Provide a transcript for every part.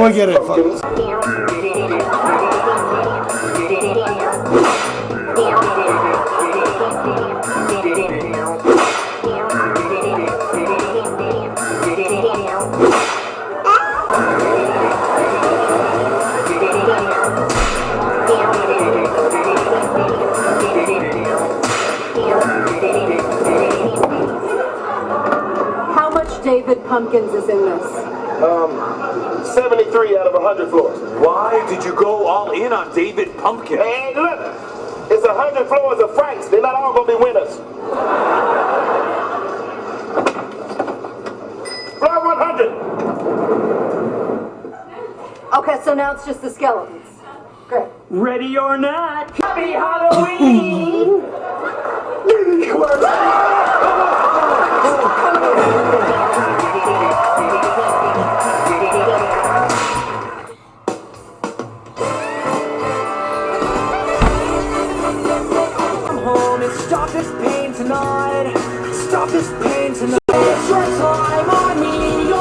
I get it. Fuck. How much David Pumpkins is in this? 73 out of 100 floors. Why did you go all in on David Pumpkin? Hey, look, it's 100 floors of Franks. They're not all gonna be winners. Floor 100. Okay, so now it's just the skeletons. Great. Ready or not, happy Halloween! I'm home and stop this pain tonight. Stop this pain tonight. It's your time on me.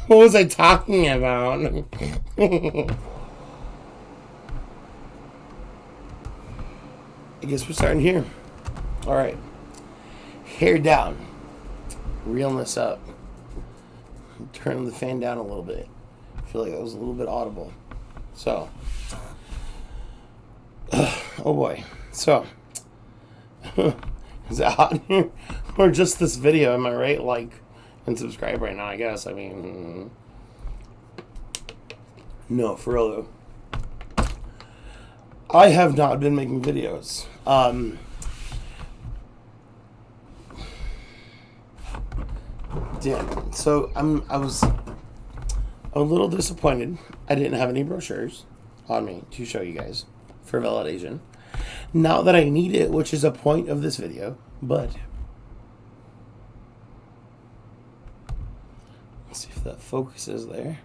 What was I talking about? I guess we're starting here. All right. Hair down. Reeling this up. Turning the fan down a little bit. I feel like that was a little bit audible. So. Oh boy. So. Is it hot in here? Or just this video, am I right? Like and subscribe right now, I guess. I mean. No, for real though. I have not been making videos. Damn. So I was a little disappointed. I didn't have any brochures on me to show you guys for validation. Now that I need it, which is a point of this video, but let's see if that focuses there.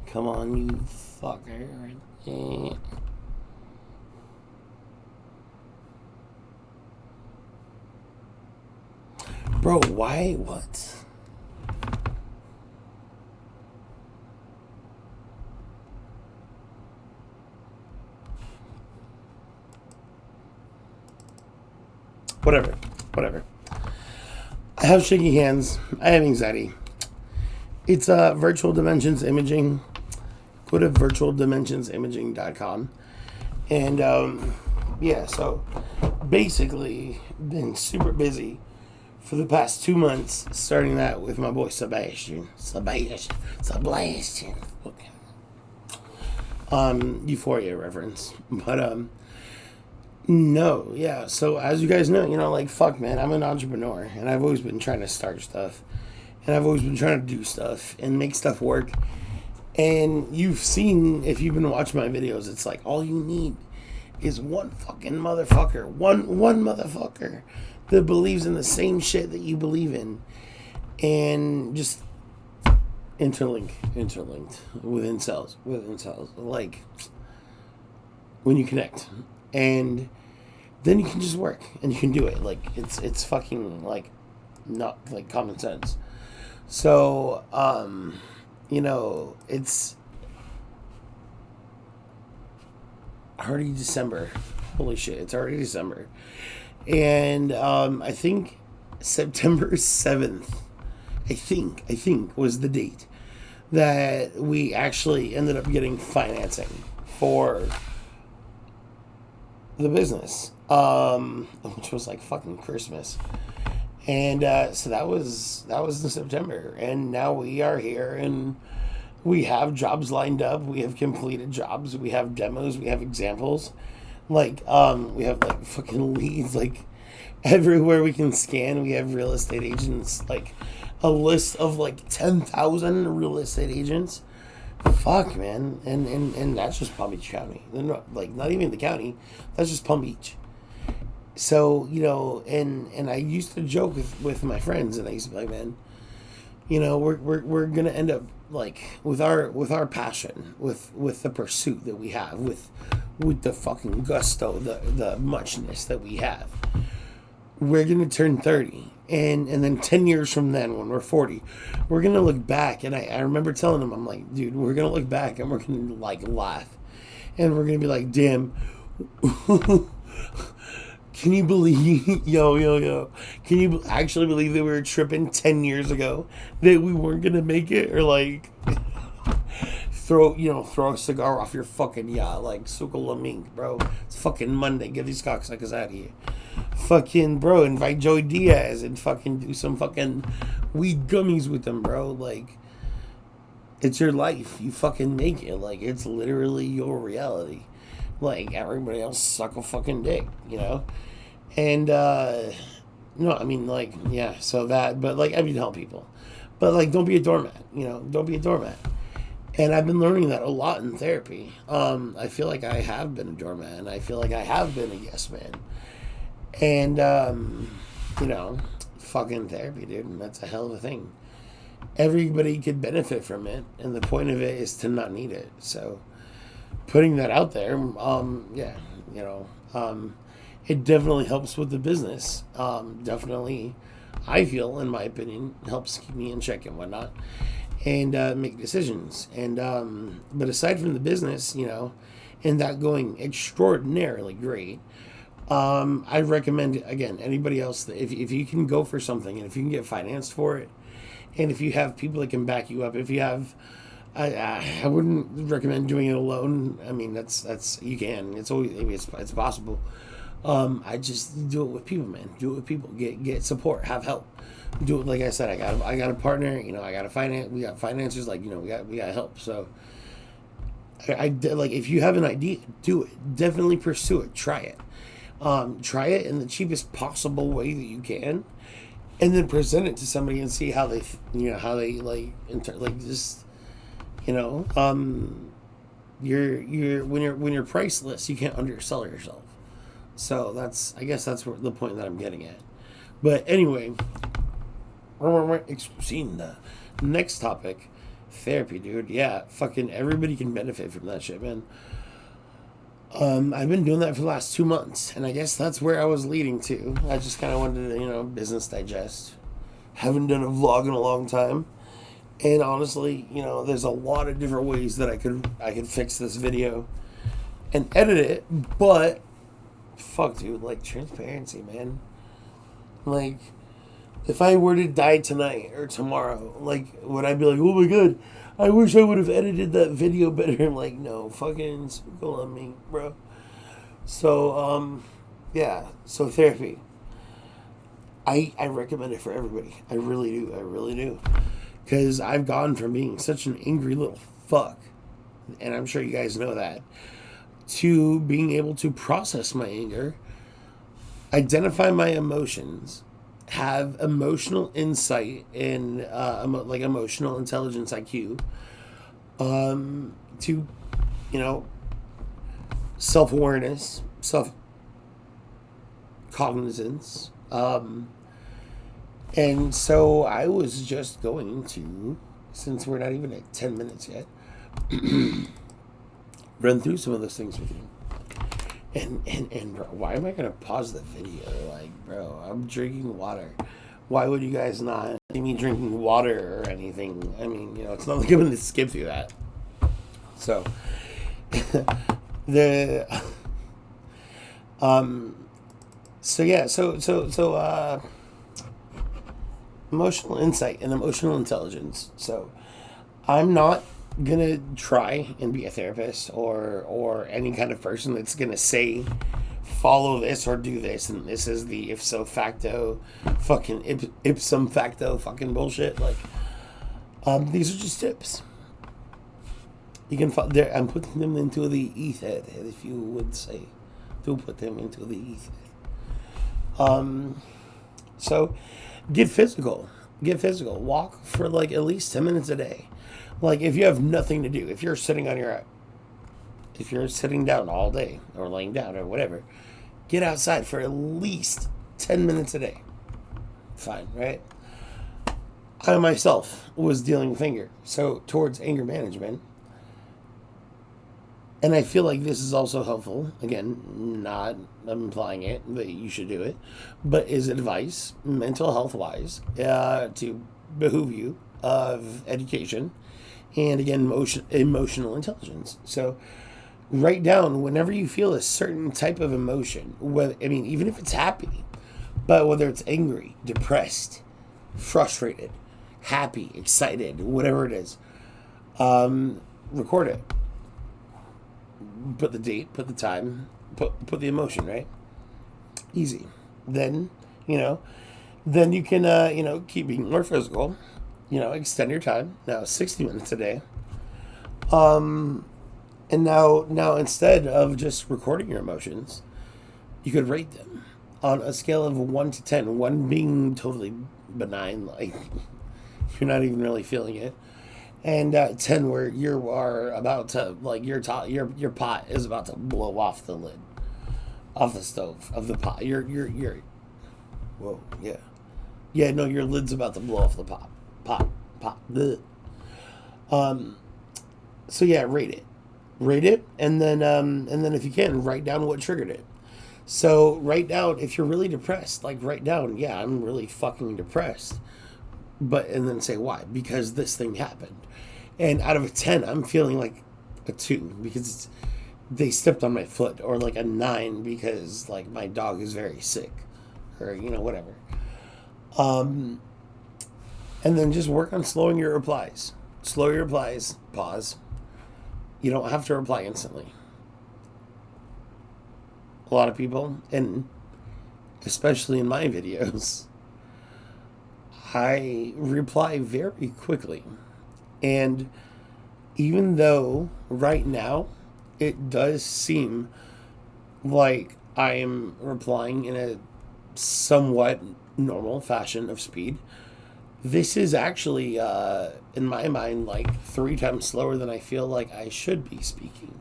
Come on, you fucker. Bro, why? What? Whatever. I have shaky hands. I have anxiety. It's Virtual Dimensions Imaging. Go to virtualdimensionsimaging.com. And yeah, so basically been super busy for the past 2 months, starting that with my boy Sebastian. Okay. Euphoria reference. But no, yeah. So as you guys know, like fuck man, I'm an entrepreneur and I've always been trying to start stuff. And I've always been trying to do stuff and make stuff work. And you've seen, if you've been watching my videos, it's like all you need is one fucking motherfucker. One motherfucker that believes in the same shit that you believe in, and just interlinked within cells, like when you connect, and then you can just work and you can do it. Like it's fucking like not like common sense. So it's already December. Holy shit, it's already December. And I think September 7th, I think was the date that we actually ended up getting financing for the business, which was like fucking Christmas. And so that was in September, and now we are here, and we have jobs lined up. We have completed jobs. We have demos. We have examples. Like, we have, like, fucking leads, like, everywhere we can scan. We have real estate agents, like, a list of, like, 10,000 real estate agents. Fuck, man. And that's just Palm Beach County. Like, not even the county. That's just Palm Beach. So, and I used to joke with my friends, and I used to be like, man, we're going to end up, like, with our passion, with the pursuit that we have, with the fucking gusto, the muchness that we have, we're going to turn 30. And then 10 years from then, when we're 40, we're going to look back. And I remember telling him, I'm like, dude, we're going to look back and we're going to like laugh. And we're going to be like, damn, can you believe, yo, can you actually believe that we were tripping 10 years ago that we weren't going to make it? Or like, throw a cigar off your fucking yacht, like Sukalamink, bro. It's fucking Monday. Get these cocksuckers out of here. Fucking, bro, invite Joey Diaz and fucking do some fucking weed gummies with them, bro. Like, it's your life. You fucking make it. Like, it's literally your reality. Like, everybody else suck a fucking dick, you know? And, no, I mean, like, yeah, so that, but, like, I mean, help people. But, like, don't be a doormat, you know? Don't be a doormat. And I've been learning that a lot in therapy. I feel like I have been a doormat, and I feel like I have been a yes man. And, you know, fucking therapy, dude, and that's a hell of a thing. Everybody could benefit from it, and the point of it is to not need it. So, putting that out there, yeah, you know, it definitely helps with the business. Definitely, I feel, in my opinion, helps keep me in check and whatnot, and make decisions. And but aside from the business, you know, and that going extraordinarily great, I recommend, again, anybody else that if you can go for something and if you can get financed for it, and if you have people that can back you up, if you have, I wouldn't recommend doing it alone. I mean, that's you can. It's always, I mean, it's possible. I just do it with people, man. Do it with people. Get support. Have help. Do it, like I said. I got a partner. You know, I got a finance. We got financiers. Like, you know, we got help. So, I like, if you have an idea, do it. Definitely pursue it. Try it. Try it in the cheapest possible way that you can, and then present it to somebody and see how they, you know, how they like just, you know, you're when you're priceless, you can't undersell yourself. So I guess that's the point that I'm getting at. But anyway, seeing the next topic, therapy, dude. Yeah, fucking everybody can benefit from that shit, man. I've been doing that for the last 2 months, and I guess that's where I was leading to. I just kind of wanted to, you know, business digest. Haven't done a vlog in a long time, and honestly, you know, there's a lot of different ways that I could fix this video and edit it, but fuck, dude, like, transparency, man. Like, if I were to die tonight or tomorrow, like, would I be like, oh my god, I wish I would have edited that video better? I'm like, no, fucking go on me, bro. So, yeah, so therapy. I recommend it for everybody. I really do. Because I've gone from being such an angry little fuck, and I'm sure you guys know that, to being able to process my anger, identify my emotions, have emotional insight and like emotional intelligence IQ, to, you know, self-awareness, self-cognizance, and so I was just going to, since we're not even at 10 minutes yet, run through some of those things with you. And bro, why am I gonna pause the video? Like, bro, I'm drinking water. Why would you guys not see me drinking water or anything? I mean, you know, it's not like I'm gonna skip through that. So, emotional insight and emotional intelligence. So, I'm not gonna try and be a therapist or any kind of person that's gonna say follow this or do this, and this is the ipso facto fucking ipsum facto fucking bullshit. Like, these are just tips. You can I'm putting them into the ether, if you would say. Do put them into the ether. So get physical. Walk for like at least 10 minutes a day. Like, if you have nothing to do, if you're sitting down all day or laying down or whatever, get outside for at least 10 minutes a day. Fine, right? I myself was dealing with anger. So towards anger management, And I feel like this is also helpful. Again, not implying it that you should do it, but is advice, mental health wise, to behoove you of education and again, emotional intelligence. So write down whenever you feel a certain type of emotion, even if it's happy, but whether it's angry, depressed, frustrated, happy, excited, whatever it is, record it. Put the date, put the time, put the emotion, right? Easy. Then, then you can, keep being more physical, extend your time. Now 60 minutes a day. And now instead of just recording your emotions, you could rate them on a scale of 1 to 10, 1 being totally benign, like you're not even really feeling it, and 10 where you are about to, like, your pot is about to blow off the lid, off the stove of the pot. Whoa, yeah, no, your lid's about to blow off the pot. Bleh. So yeah, rate it, and then if you can, write down what triggered it. So write down if you're really depressed, like write down, yeah, I'm really fucking depressed, and then say why, because this thing happened. And out of a 10, I'm feeling like a 2 because they stepped on my foot, or like a 9 because like my dog is very sick, or whatever. And then just work on slowing your replies. Slow your replies. Pause. You don't have to reply instantly. A lot of people, and especially in my videos, I reply very quickly. And even though right now it does seem like I am replying in a somewhat normal fashion of speed, this is actually, in my mind, like 3 times slower than I feel like I should be speaking.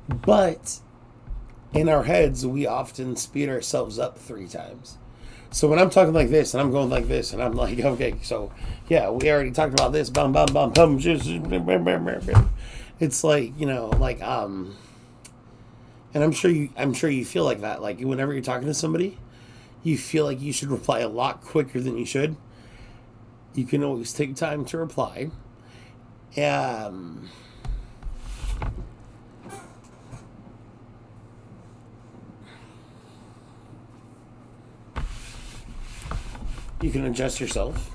But in our heads, we often speed ourselves up 3 times. So when I'm talking like this, and I'm going like this, and I'm like, okay, so yeah, we already talked about this, bum, bum, bum, bum, it's like, and I'm sure you feel like that. Like whenever you're talking to somebody, you feel like you should reply a lot quicker than you should. You can always take time to reply. You can adjust yourself.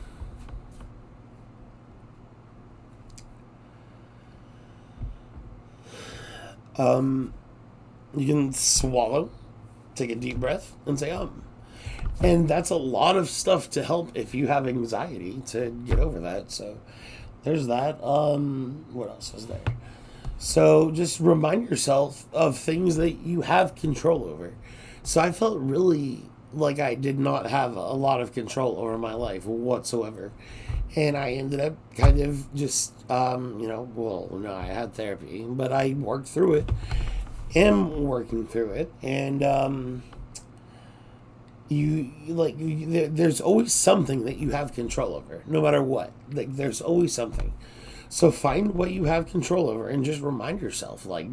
You can swallow, take a deep breath, and say, And that's a lot of stuff to help if you have anxiety to get over that. So there's that. What else is there? So just remind yourself of things that you have control over. So I felt really like I did not have a lot of control over my life whatsoever. And I ended up kind of just, no, I had therapy, but I worked through it, am working through it. And, there's always something that you have control over, no matter what. Like, there's always something. So find what you have control over and just remind yourself, like,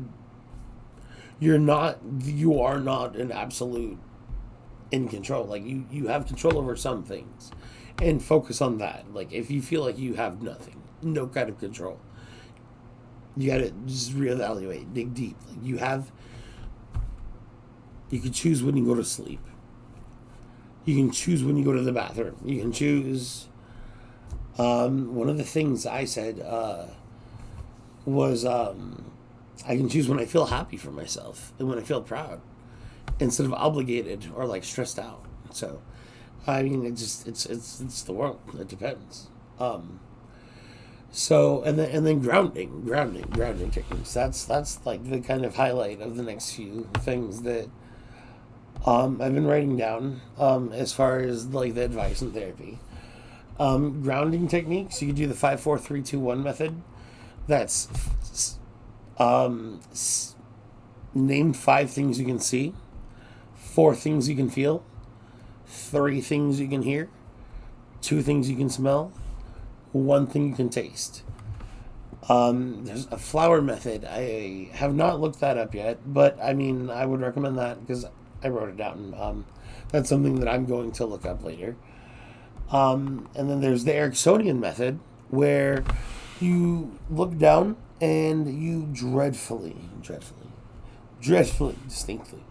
you are not an absolute in control. Like, you have control over some things, and focus on that. Like, if you feel like you have nothing, no kind of control, you gotta just reevaluate, dig deep. Like, you can choose when you go to sleep. You can choose when you go to the bathroom. You can choose. One of the things I said was I can choose when I feel happy for myself and when I feel proud, instead of obligated or like stressed out. So, I mean, it's the world. It depends. So and then grounding techniques. That's like the kind of highlight of the next few things that I've been writing down as far as like the advice and therapy. Grounding techniques. You can do the 5, 4, 3, 2, 1 method. That's name 5 things you can see, 4 things you can feel, 3 things you can hear, 2 things you can smell, 1 thing you can taste. There's a flower method. I have not looked that up yet, but I mean, I would recommend that because I wrote it down. That's something that I'm going to look up later. And then there's the Ericksonian method, where you look down and you dreadfully, distinctly,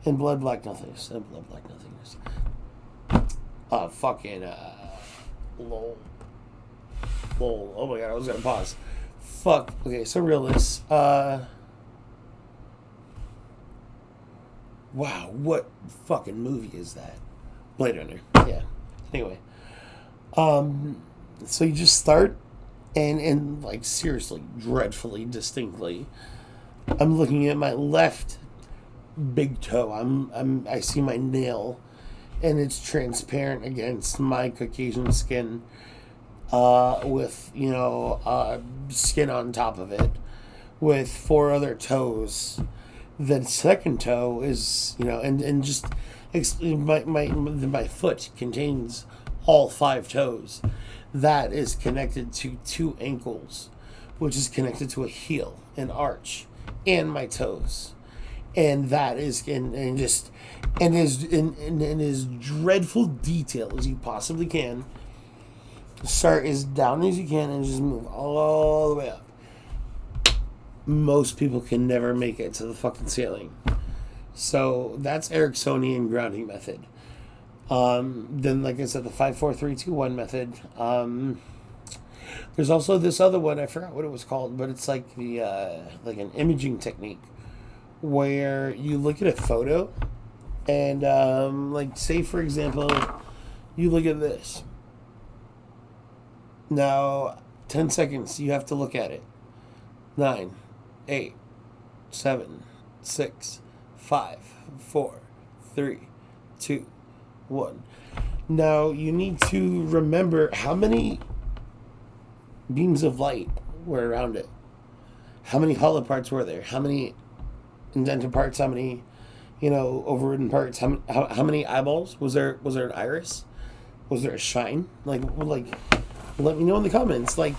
in blood black nothingness, lol. Oh my god, I was gonna pause. Fuck. Okay, so realist. Wow, what fucking movie is that? Blade Runner. Yeah. Anyway. So you just start and like seriously, dreadfully, distinctly, I'm looking at my left big toe. I see my nail and it's transparent against my Caucasian skin. With, skin on top of it, with 4 other toes. The second toe is, and just my foot contains all 5 toes. That is connected to 2 ankles, which is connected to a heel, an arch, and my toes. And that is in as dreadful detail as you possibly can. Start as down as you can and just move all the way up. Most people can never make it to the fucking ceiling. So that's Ericksonian grounding method. Then, like I said, the 5, 4, 3, 2, 1 method. There's also this other one. I forgot what it was called, but it's like the like an imaging technique where you look at a photo and like say for example, you look at this. Now, 10 seconds, you have to look at it. 9, 8, 7, 6, 5, 4, 3, 2, 1. Now, you need to remember how many beams of light were around it. How many hollow parts were there? How many indented parts? How many, overridden parts? How many eyeballs? Was there an iris? Was there a shine? Let me know in the comments. Like,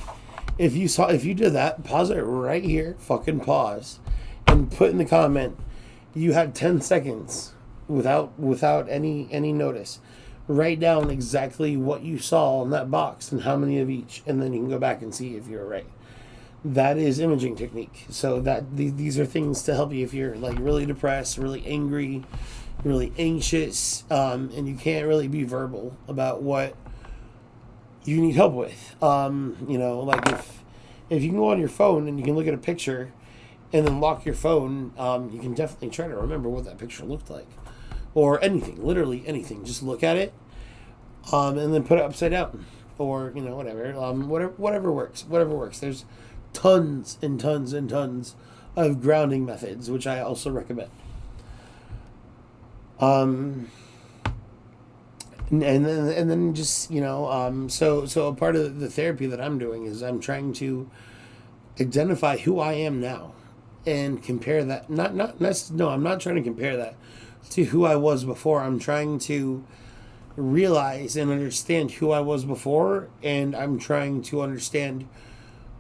if you did that, pause it right here. Fucking pause, and put in the comment. You had 10 seconds without any notice. Write down exactly what you saw in that box and how many of each, and then you can go back and see if you're right. That is imaging technique. So that these are things to help you if you're like really depressed, really angry, really anxious, and you can't really be verbal about what you need help with. Like if you can go on your phone and you can look at a picture and then lock your phone, you can definitely try to remember what that picture looked like. Or anything, literally anything. Just look at it, and then put it upside down. Or, whatever works. Whatever works. There's tons and tons and tons of grounding methods, which I also recommend. And then just, so a part of the therapy that I'm doing is I'm trying to identify who I am now and compare that. I'm not trying to compare that to who I was before. I'm trying to realize and understand who I was before, and I'm trying to understand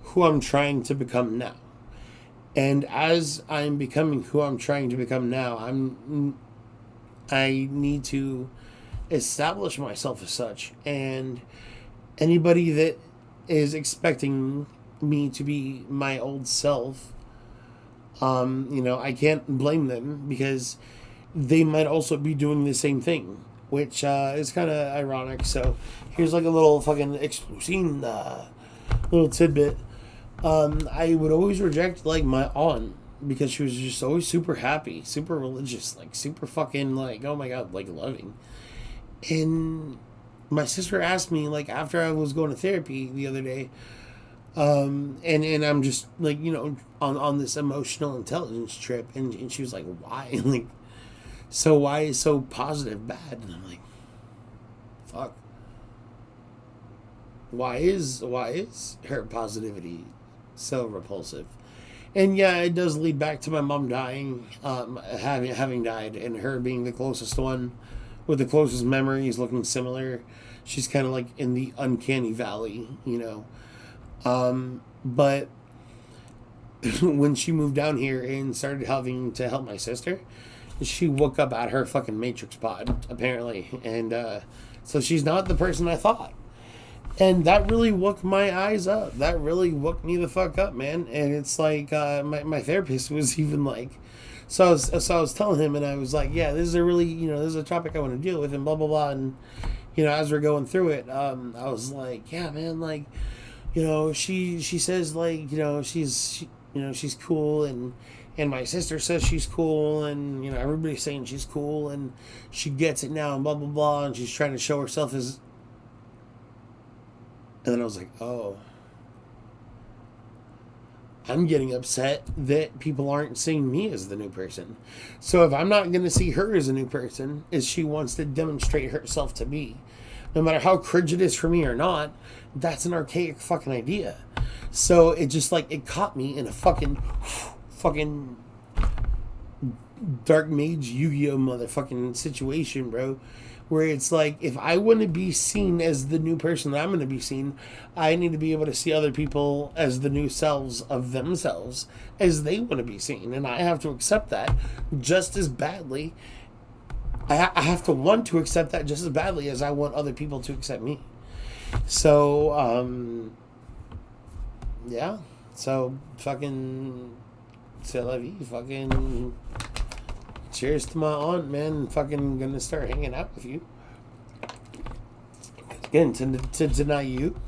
who I'm trying to become now. And as I'm becoming who I'm trying to become now, I need to establish myself as such, and anybody that is expecting me to be my old self, I can't blame them because they might also be doing the same thing, which is kind of ironic. So here's like a little fucking exclusive little tidbit. I would always reject like my aunt because she was just always super happy, super religious, like super fucking like, oh my god, like loving. And my sister asked me, like, after I was going to therapy the other day, and I'm just, like, on this emotional intelligence trip, and she was like, why? Like, so why is so positive bad? And I'm like, fuck. Why is her positivity so repulsive? And yeah, it does lead back to my mom dying, having died, and her being the closest one, with the closest memories looking similar. She's kind of like in the uncanny valley, But when she moved down here and started having to help my sister, she woke up out her fucking Matrix pod, apparently. And so she's not the person I thought. And that really woke my eyes up. That really woke me the fuck up, man. And it's like, my therapist was even like, so I was telling him, and I was like, yeah, this is a really, this is a topic I want to deal with, and blah, blah, blah. And, as we're going through it, I was like, yeah, man, like, she says, like, she's cool, and my sister says she's cool, and, everybody's saying she's cool, and she gets it now, and blah, blah, blah, and she's trying to show herself as... And then I was like, oh, I'm getting upset that people aren't seeing me as the new person. So if I'm not going to see her as a new person, as she wants to demonstrate herself to me, no matter how cringe it is for me or not, that's an archaic fucking idea. So it just like, it caught me in a fucking dark mage Yu-Gi-Oh motherfucking situation, bro. Where it's like, if I want to be seen as the new person that I'm going to be seen, I need to be able to see other people as the new selves of themselves as they want to be seen. And I have to accept that just as badly. I have to want to accept that just as badly as I want other people to accept me. So, yeah. So, fucking, c'est la vie, fucking... Cheers to my aunt, man. Fucking gonna start hanging out with you. Again, to deny you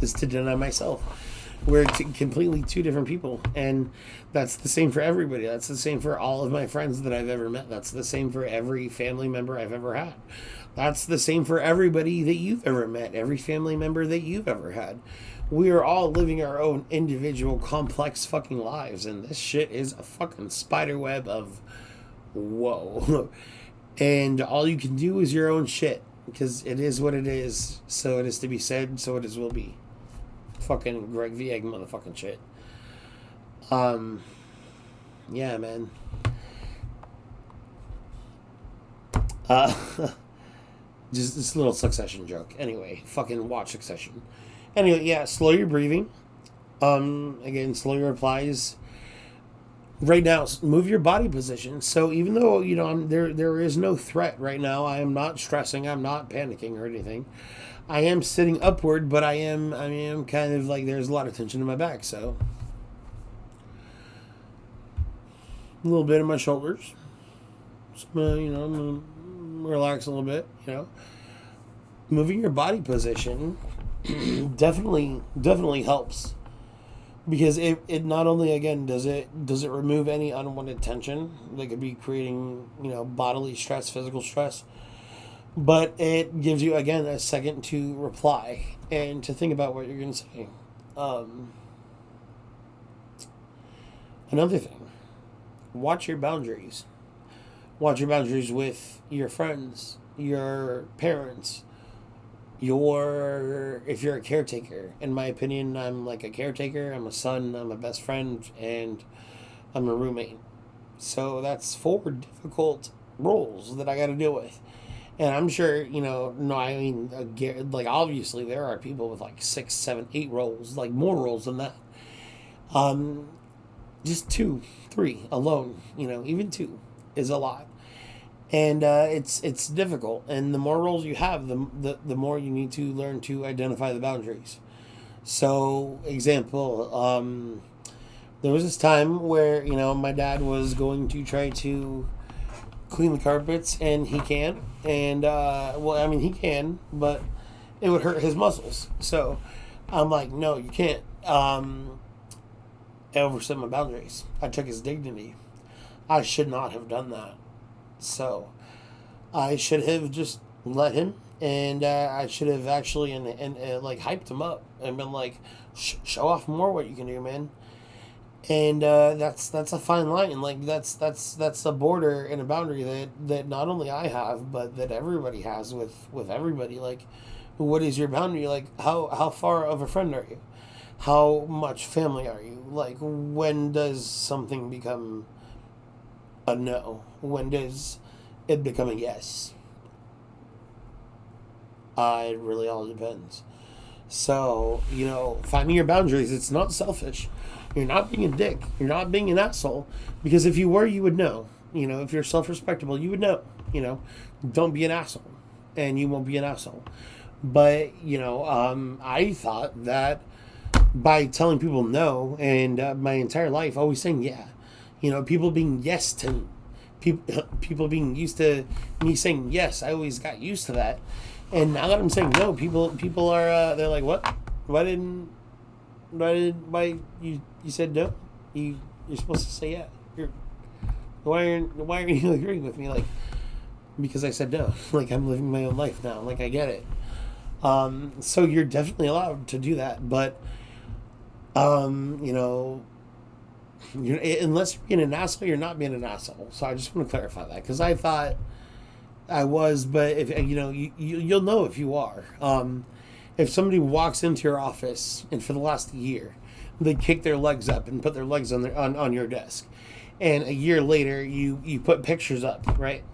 is to deny myself. We're completely two different people. And that's the same for everybody. That's the same for all of my friends that I've ever met. That's the same for every family member I've ever had. That's the same for everybody that you've ever met. Every family member that you've ever had. We are all living our own individual, complex fucking lives. And this shit is a fucking spider web of... whoa. And all you can do is your own shit, because it is what it is. So it is to be said, so it is will be. Fucking Greg V. Egg motherfucking shit. Yeah, man. Just this little Succession joke. Anyway, fucking watch Succession. Anyway, yeah, slow your breathing. Again, slow your replies. Right now, move your body position. So even though, there is no threat right now, I am not stressing, I'm not panicking or anything. I am sitting upward, but I am kind of like, there's a lot of tension in my back, so. A little bit in my shoulders. So, I'm gonna relax a little bit, Moving your body position definitely helps. Because it not only, again, does it remove any unwanted tension that could be creating, bodily stress, physical stress, but it gives you, again, a second to reply and to think about what you're going to say. Another thing, watch your boundaries. Watch your boundaries with your friends, your parents, if you're a caretaker. In my opinion, I'm like a caretaker, I'm a son, I'm a best friend, and I'm a roommate. So that's 4 difficult roles that I got to deal with. And I'm sure, like, obviously there are people with like 6, 7, 8 roles, like more roles than that. Just 2, 3 alone, even 2 is a lot. And it's difficult. And the more roles you have, the more you need to learn to identify the boundaries. So, example, there was this time where, my dad was going to try to clean the carpets, and he can. And, he can, but it would hurt his muscles. So, I'm like, no, you can't. I overstepped my boundaries. I took his dignity. I should not have done that. So, I should have just let him, and I should have actually like hyped him up and been like, show off more what you can do, man. And that's a fine line. Like that's a border and a boundary that not only I have, but that everybody has with everybody. Like, what is your boundary? Like, how far of a friend are you? How much family are you? Like, when does something become a no? When does it become a yes? It really all depends. So, finding your boundaries, it's not selfish. You're not being a dick. You're not being an asshole. Because if you were, you would know. If you're self-respectable, you would know. Don't be an asshole. And you won't be an asshole. But, I thought that by telling people no, and my entire life always saying yeah. People being yes to me. People being used to me saying yes. I always got used to that. And now that I'm saying no, people are they're like, what? Why you said no? You're supposed to say yeah. Why are you agreeing with me? Like, because I said no. Like, I'm living my own life now. Like, I get it. So you're definitely allowed to do that, but unless you're being an asshole, you're not being an asshole. So I just want to clarify that, because I thought I was, but if you'll know if you are. If somebody walks into your office and for the last year they kick their legs up and put their legs on your desk, and a year later you put pictures up, right?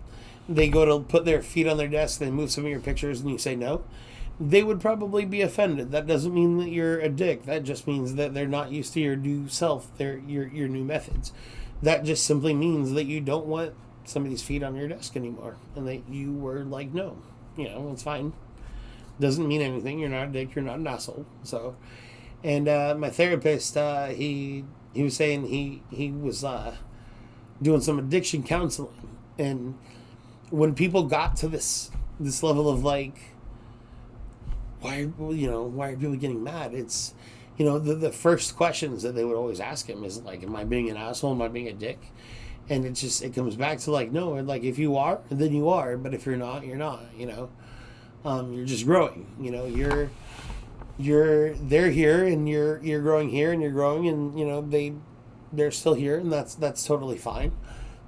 They go to put their feet on their desk, they move some of your pictures, and you say no. They would probably be offended. That doesn't mean that you're a dick. That just means that they're not used to your new self, your new methods. That just simply means that you don't want somebody's feet on your desk anymore, and that you were like, no, it's fine. Doesn't mean anything. You're not a dick. You're not an asshole. So, and my therapist, he was saying he was doing some addiction counseling, and when people got to this level of like, why are people getting mad? It's, the first questions that they would always ask him is like, am I being an asshole? Am I being a dick? And it comes back to like, no, like if you are, then you are, but if you're not, you're not, you're just growing, they're here and you're growing here and you're growing, and, they're still here, and that's totally fine.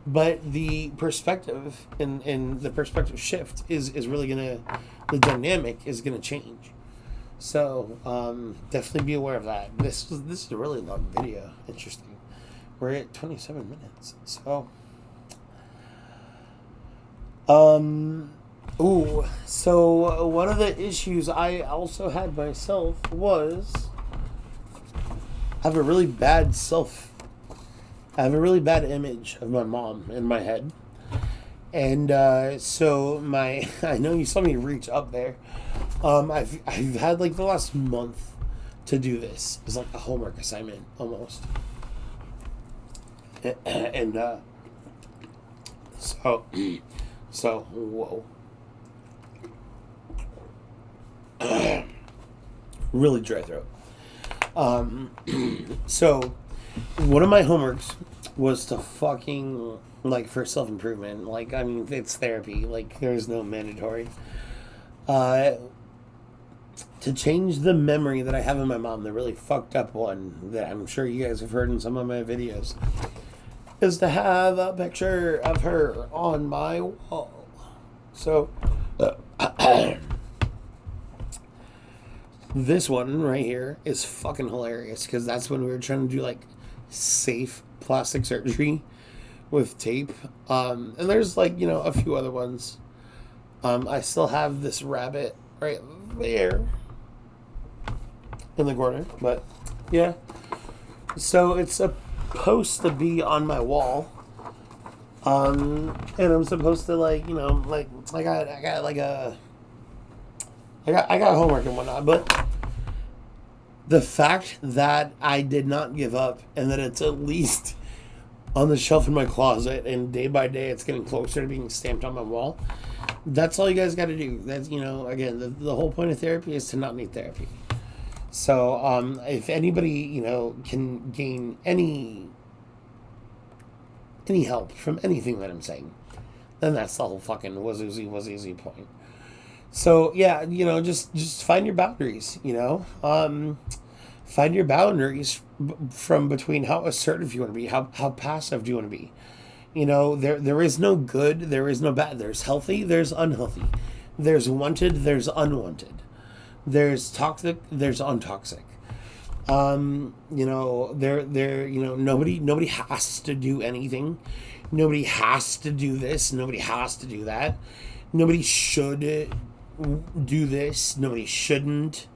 But the perspective and the perspective shift is really the dynamic is gonna change. So definitely be aware of that. This is a really long video. Interesting. We're at 27 minutes. So so one of the issues I also had myself was I have a really bad image of my mom in my head. And so I know you saw me reach up there. I've had like the last month to do this. It's like a homework assignment almost. And so whoa. Really dry throat. So one of my homeworks was to fucking, like, for self-improvement, like, I mean, it's therapy, like, there's no mandatory, to change the memory that I have of my mom, the really fucked up one that I'm sure you guys have heard in some of my videos, is to have a picture of her on my wall. So this one right here is fucking hilarious, because that's when we were trying to do like safe plastic surgery with tape, and there's like a few other ones. I still have this rabbit right there in the corner, but yeah, so it's supposed to be on my wall, and I'm supposed to I got homework and whatnot, but the fact that I did not give up and that it's at least on the shelf in my closet and day by day it's getting closer to being stamped on my wall, that's all you guys got to do. That's, again, the whole point of therapy is to not need therapy. So if anybody, can gain any help from anything that I'm saying, then that's the whole fucking was easy point. So yeah, just find your boundaries. Find your boundaries from between how assertive you want to be, how passive do you want to be. There is no good, there is no bad. There's healthy, there's unhealthy. There's wanted, there's unwanted. There's toxic, there's untoxic. Nobody has to do anything. Nobody has to do this. Nobody has to do that. Nobody should do this. Nobody shouldn't.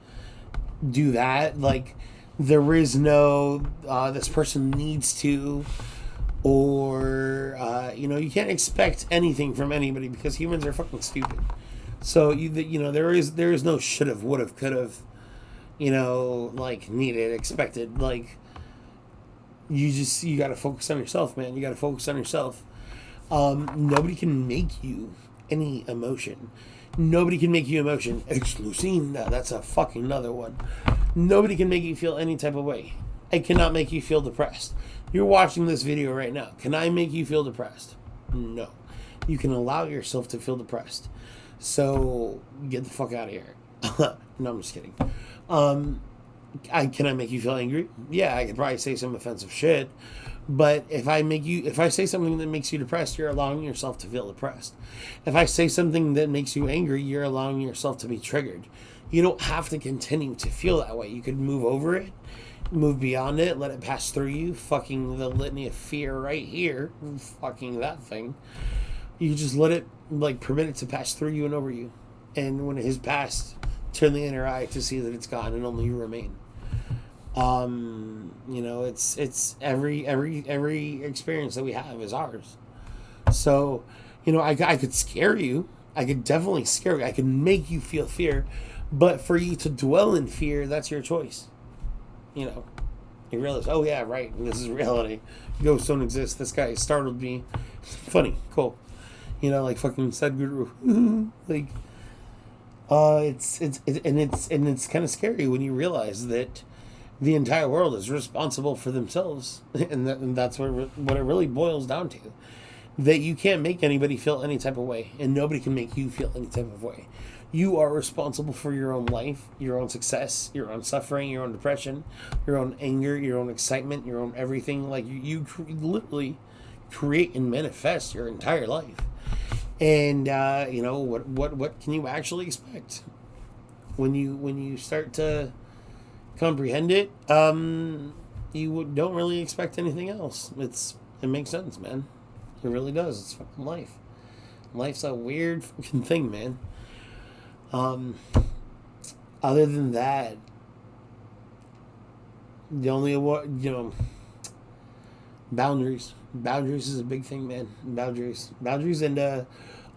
do that. Like, there is no this person needs to, or you can't expect anything from anybody because humans are fucking stupid. So there is no should've, would've, could've, like needed, expected. Like, you gotta focus on yourself, man. You gotta focus on yourself. Nobody can make you any emotion. Nobody can make you emotion. Exclusina, that's a fucking another one. Nobody can make you feel any type of way. I cannot make you feel depressed. You're watching this video right now. Can I make you feel depressed? No. You can allow yourself to feel depressed. So get the fuck out of here. No, I'm just kidding. Can I make you feel angry? Yeah, I could probably say some offensive shit. But if I say something that makes you depressed, you're allowing yourself to feel depressed. If I say something that makes you angry, you're allowing yourself to be triggered. You don't have to continue to feel that way. You could move over it, move beyond it, let it pass through you. Fucking the litany of fear right here. Fucking that thing. You just let it, like, permit it to pass through you and over you. And when it has passed, turn the inner eye to see that it's gone and only you remain. It's every experience that we have is ours. So, I could scare you. I could definitely scare you. I could make you feel fear, but for you to dwell in fear, that's your choice. You realize, oh yeah, right, this is reality. Ghosts don't exist. This guy startled me. Funny, cool. Like fucking Sadhguru. Like, it's kind of scary when you realize that the entire world is responsible for themselves, and that's what it really boils down to. That you can't make anybody feel any type of way, and nobody can make you feel any type of way. You are responsible for your own life, your own success, your own suffering, your own depression, your own anger, your own excitement, your own everything. Like, you literally create and manifest your entire life. And what can you actually expect when you start to comprehend it? You don't really expect anything else. It makes sense, man. It really does. It's fucking life. Life's a weird fucking thing, man. Other than that, the only boundaries is a big thing, man. Boundaries, and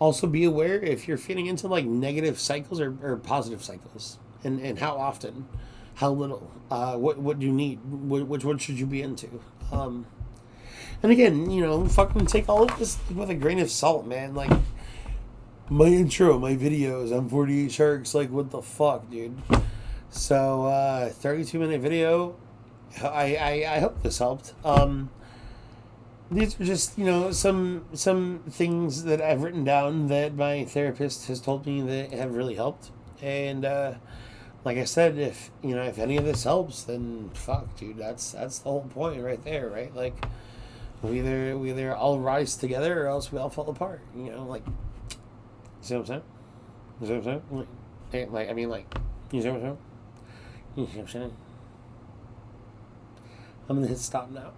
also be aware if you're feeding into like negative cycles or positive cycles, and how often, how little, what do you need, which one should you be into. And again, fucking take all of this with a grain of salt, man. Like, my intro, my videos, I'm 48 Sharks, like, what the fuck, dude? So, 32-minute video. I hope this helped. These are just, some things that I've written down that my therapist has told me that have really helped. And, like I said, if any of this helps, then fuck, dude, that's the whole point right there, right? Like, we either all rise together or else we all fall apart, like, you see what I'm saying? You see what I'm saying? Like, you see what I'm saying? You see what I'm saying? I'm gonna hit stop now.